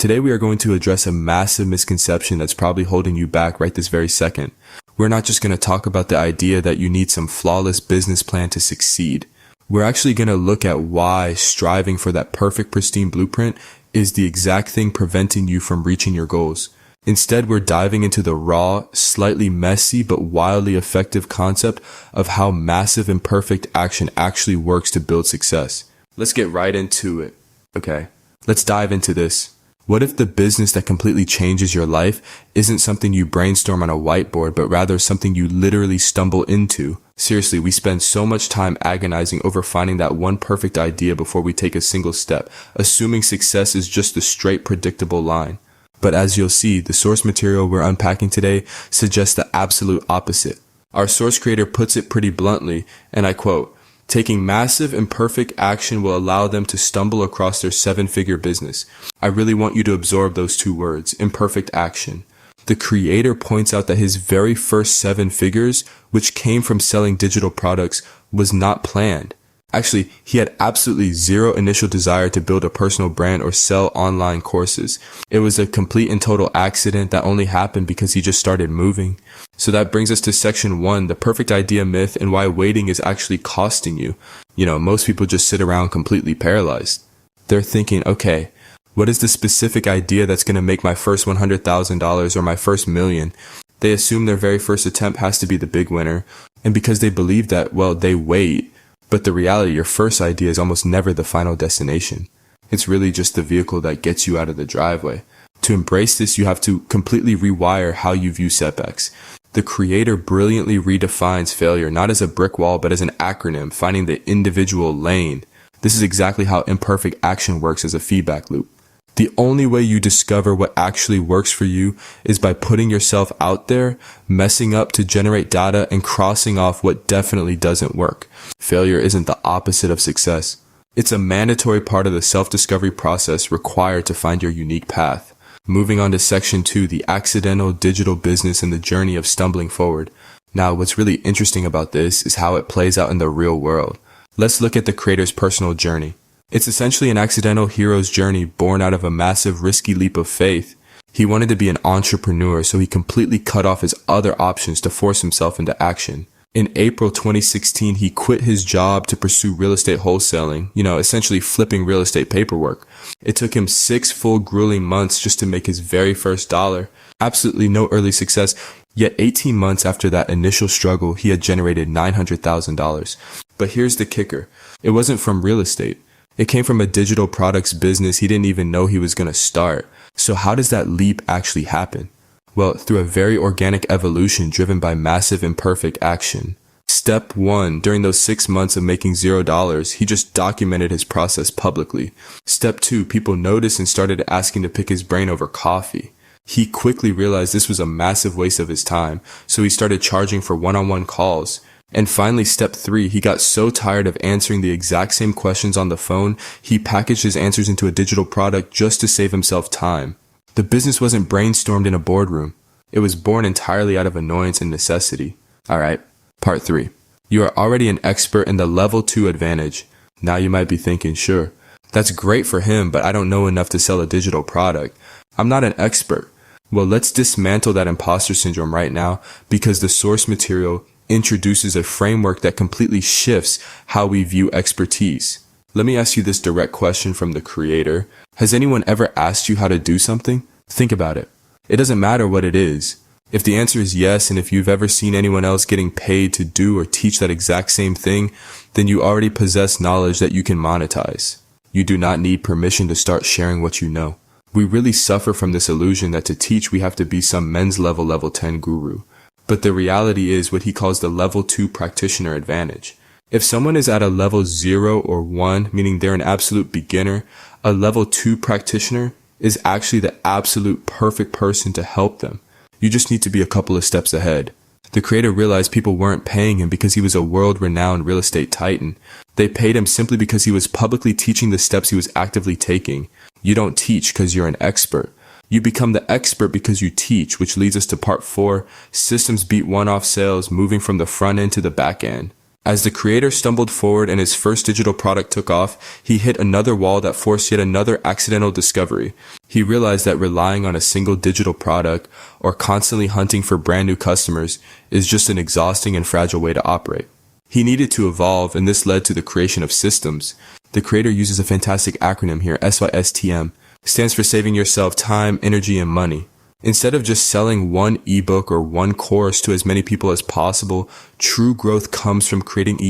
Today we are going to address a massive misconception that's probably holding you back right this very second. We're not just going to talk about the idea that you need some flawless business plan to succeed. We're actually going to look at why striving for that perfect, pristine blueprint is the exact thing preventing you from reaching your goals. Instead, we're diving into the raw, slightly messy, but wildly effective concept of how massive imperfect action actually works to build success. Let's get right into it. Okay, let's dive into this. What if the business that completely changes your life isn't something you brainstorm on a whiteboard, but rather something you literally stumble into? Seriously, we spend so much time agonizing over finding that one perfect idea before we take a single step, assuming success is just the straight, predictable line. But as you'll see, the source material we're unpacking today suggests the absolute opposite. Our source creator puts it pretty bluntly, and I quote, "Taking massive imperfect action will allow them to stumble across their 7-figure business." I really want you to absorb those two words, imperfect action. The creator points out that his very first 7 figures, which came from selling digital products, was not planned. Actually, he had absolutely zero initial desire to build a personal brand or sell online courses. It was a complete and total accident that only happened because he just started moving. So that brings us to section 1, the perfect idea myth and why waiting is actually costing you. Most people just sit around completely paralyzed. They're thinking, okay, what is the specific idea that's going to make my first $100,000 or my first million? They assume their very first attempt has to be the big winner. And because they believe that, well, they wait. But the reality, your first idea is almost never the final destination. It's really just the vehicle that gets you out of the driveway. To embrace this, you have to completely rewire how you view setbacks. The creator brilliantly redefines failure not as a brick wall, but as an acronym, finding the individual lane. This is exactly how imperfect action works as a feedback loop. The only way you discover what actually works for you is by putting yourself out there, messing up to generate data, and crossing off what definitely doesn't work. Failure isn't the opposite of success. It's a mandatory part of the self-discovery process required to find your unique path. Moving on to section 2, the accidental digital business and the journey of stumbling forward. Now, what's really interesting about this is how it plays out in the real world. Let's look at the creator's personal journey. It's essentially an accidental hero's journey born out of a massive risky leap of faith. He wanted to be an entrepreneur, so he completely cut off his other options to force himself into action. In April 2016, he quit his job to pursue real estate wholesaling, essentially flipping real estate paperwork. It took him 6 full grueling months just to make his very first dollar. Absolutely no early success. Yet 18 months after that initial struggle, he had generated $900,000. But here's the kicker. It wasn't from real estate. It came from a digital products business he didn't even know he was going to start. So how does that leap actually happen? Well, through a very organic evolution driven by massive imperfect action. Step 1, during those 6 months of making $0, he just documented his process publicly. Step 2, people noticed and started asking to pick his brain over coffee. He quickly realized this was a massive waste of his time, so he started charging for one-on-one calls. And finally, step 3, he got so tired of answering the exact same questions on the phone, he packaged his answers into a digital product just to save himself time. The business wasn't brainstormed in a boardroom. It was born entirely out of annoyance and necessity. Alright, part 3. You are already an expert in the level 2 advantage. Now you might be thinking, sure, that's great for him, but I don't know enough to sell a digital product. I'm not an expert. Well, let's dismantle that imposter syndrome right now, because the source material introduces a framework that completely shifts how we view expertise. Let me ask you this direct question from the creator. Has anyone ever asked you how to do something? Think about it. It doesn't matter what it is. If the answer is yes, and if you've ever seen anyone else getting paid to do or teach that exact same thing, then you already possess knowledge that you can monetize. You do not need permission to start sharing what you know. We really suffer from this illusion that to teach we have to be some men's level 10 guru. But the reality is what he calls the level 2 practitioner advantage. If someone is at a level 0 or 1, meaning they're an absolute beginner, a level 2 practitioner is actually the absolute perfect person to help them. You just need to be a couple of steps ahead. The creator realized people weren't paying him because he was a world-renowned real estate titan. They paid him simply because he was publicly teaching the steps he was actively taking. You don't teach because you're an expert. You become the expert because you teach, which leads us to part 4, systems beat one-off sales, moving from the front end to the back end. As the creator stumbled forward and his first digital product took off, he hit another wall that forced yet another accidental discovery. He realized that relying on a single digital product or constantly hunting for brand new customers is just an exhausting and fragile way to operate. He needed to evolve, and this led to the creation of systems. The creator uses a fantastic acronym here, SYSTM, stands for saving yourself time, energy, and money. Instead of just selling one ebook or one course to as many people as possible, true growth comes from creating an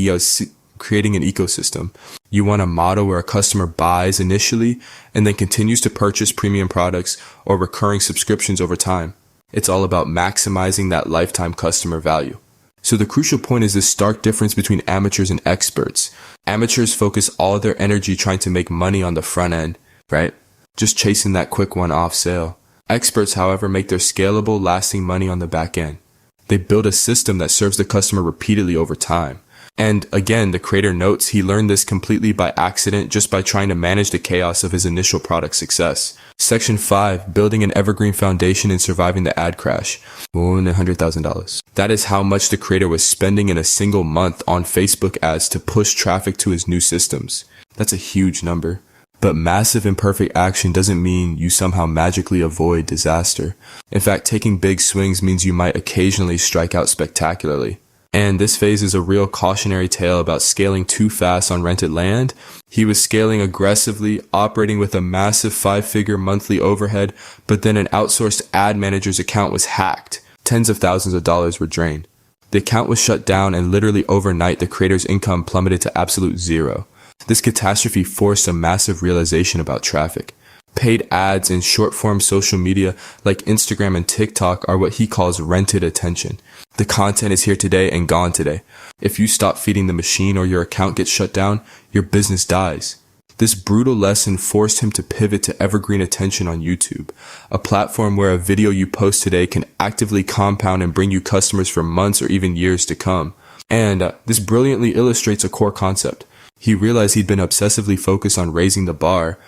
ecosystem. You want a model where a customer buys initially and then continues to purchase premium products or recurring subscriptions over time. It's all about maximizing that lifetime customer value. So the crucial point is this stark difference between amateurs and experts. Amateurs focus all their energy trying to make money on the front end, right? Just chasing that quick one-off sale. Experts, however, make their scalable, lasting money on the back end. They build a system that serves the customer repeatedly over time. And again, the creator notes he learned this completely by accident just by trying to manage the chaos of his initial product success. Section 5, building an evergreen foundation and surviving the ad crash. $100,000. That is how much the creator was spending in a single month on Facebook ads to push traffic to his new systems. That's a huge number. But massive imperfect action doesn't mean you somehow magically avoid disaster. In fact, taking big swings means you might occasionally strike out spectacularly. And this phase is a real cautionary tale about scaling too fast on rented land. He was scaling aggressively, operating with a massive 5-figure monthly overhead, but then an outsourced ad manager's account was hacked. Tens of thousands of dollars were drained. The account was shut down, and literally overnight, the creator's income plummeted to absolute zero. This catastrophe forced a massive realization about traffic. Paid ads in short-form social media like Instagram and TikTok are what he calls rented attention. The content is here today and gone today. If you stop feeding the machine or your account gets shut down, your business dies. This brutal lesson forced him to pivot to evergreen attention on YouTube, a platform where a video you post today can actively compound and bring you customers for months or even years to come. And this brilliantly illustrates a core concept. He realized he'd been obsessively focused on raising the bar,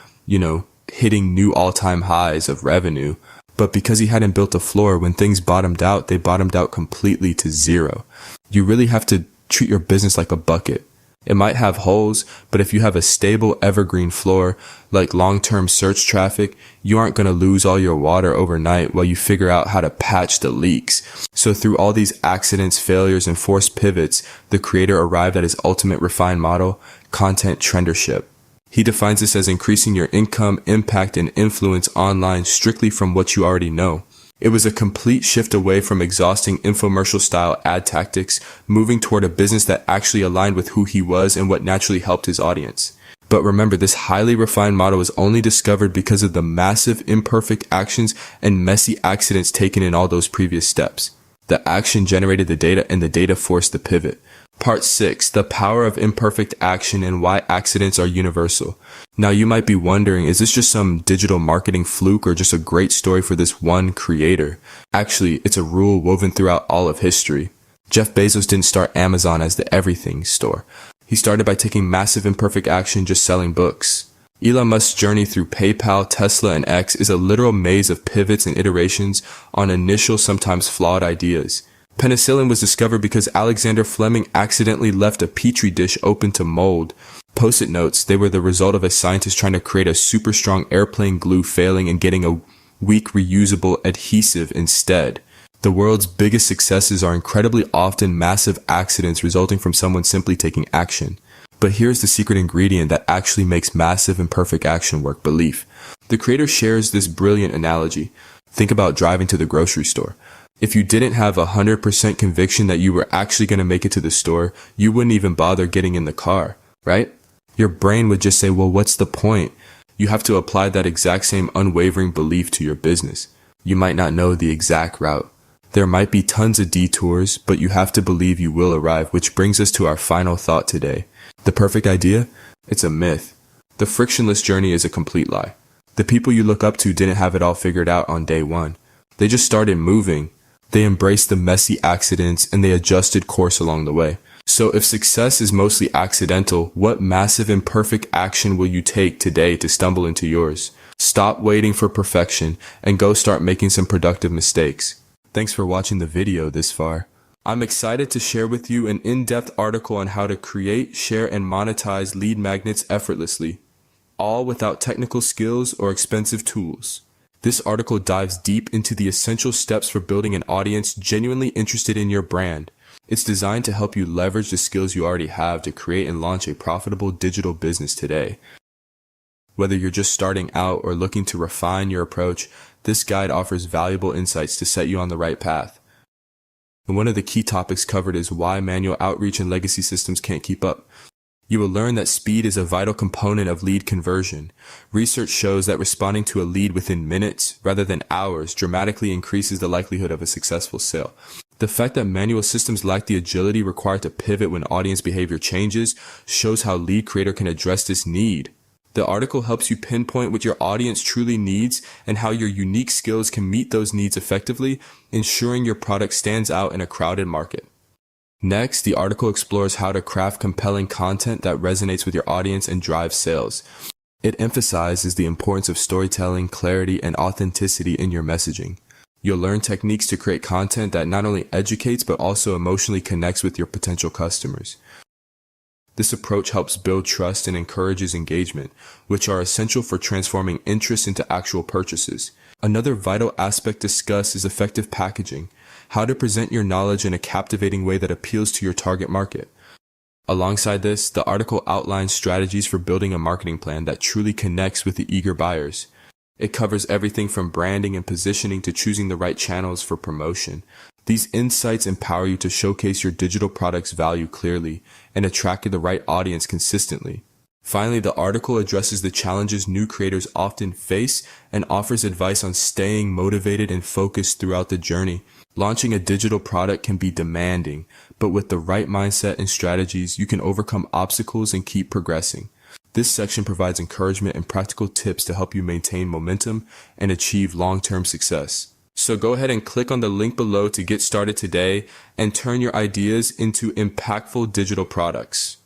hitting new all-time highs of revenue. But because he hadn't built a floor, when things bottomed out, they bottomed out completely to zero. You really have to treat your business like a bucket. It might have holes, but if you have a stable evergreen floor, like long-term search traffic, you aren't going to lose all your water overnight while you figure out how to patch the leaks. So through all these accidents, failures, and forced pivots, the creator arrived at his ultimate refined model, content trendership. He defines this as increasing your income, impact, and influence online strictly from what you already know. It was a complete shift away from exhausting infomercial-style ad tactics, moving toward a business that actually aligned with who he was and what naturally helped his audience. But remember, this highly refined model was only discovered because of the massive imperfect actions and messy accidents taken in all those previous steps. The action generated the data, and the data forced the pivot. Part 6, the power of imperfect action and why accidents are universal. Now you might be wondering, is this just some digital marketing fluke or just a great story for this one creator? Actually, it's a rule woven throughout all of history. Jeff Bezos didn't start Amazon as the everything store. He started by taking massive imperfect action just selling books. Elon Musk's journey through PayPal, Tesla, and X is a literal maze of pivots and iterations on initial, sometimes flawed ideas. Penicillin was discovered because Alexander Fleming accidentally left a petri dish open to mold. Post-it notes, they were the result of a scientist trying to create a super strong airplane glue failing and getting a weak reusable adhesive instead. The world's biggest successes are incredibly often massive accidents resulting from someone simply taking action. But here's the secret ingredient that actually makes massive imperfect action work: belief. The creator shares this brilliant analogy. Think about driving to the grocery store. If you didn't have 100% conviction that you were actually going to make it to the store, you wouldn't even bother getting in the car, right? Your brain would just say, well, what's the point? You have to apply that exact same unwavering belief to your business. You might not know the exact route. There might be tons of detours, but you have to believe you will arrive, which brings us to our final thought today. The perfect idea? It's a myth. The frictionless journey is a complete lie. The people you look up to didn't have it all figured out on day one. They just started moving. They embraced the messy accidents and they adjusted course along the way. So if success is mostly accidental, what massive imperfect action will you take today to stumble into yours? Stop waiting for perfection and go start making some productive mistakes. Thanks for watching the video this far. I'm excited to share with you an in-depth article on how to create, share, and monetize lead magnets effortlessly, all without technical skills or expensive tools. This article dives deep into the essential steps for building an audience genuinely interested in your brand. It's designed to help you leverage the skills you already have to create and launch a profitable digital business today. Whether you're just starting out or looking to refine your approach, this guide offers valuable insights to set you on the right path. And one of the key topics covered is why manual outreach and legacy systems can't keep up. You will learn that speed is a vital component of lead conversion. Research shows that responding to a lead within minutes rather than hours dramatically increases the likelihood of a successful sale. The fact that manual systems lack the agility required to pivot when audience behavior changes shows how Lead Creator can address this need. The article helps you pinpoint what your audience truly needs and how your unique skills can meet those needs effectively, ensuring your product stands out in a crowded market. Next, the article explores how to craft compelling content that resonates with your audience and drives sales. It emphasizes the importance of storytelling, clarity, and authenticity in your messaging. You'll learn techniques to create content that not only educates but also emotionally connects with your potential customers. This approach helps build trust and encourages engagement, which are essential for transforming interest into actual purchases. Another vital aspect discussed is effective packaging, how to present your knowledge in a captivating way that appeals to your target market. Alongside this, the article outlines strategies for building a marketing plan that truly connects with the eager buyers. It covers everything from branding and positioning to choosing the right channels for promotion. These insights empower you to showcase your digital product's value clearly and attract the right audience consistently. Finally, the article addresses the challenges new creators often face and offers advice on staying motivated and focused throughout the journey. Launching a digital product can be demanding, but with the right mindset and strategies, you can overcome obstacles and keep progressing. This section provides encouragement and practical tips to help you maintain momentum and achieve long-term success. So go ahead and click on the link below to get started today and turn your ideas into impactful digital products.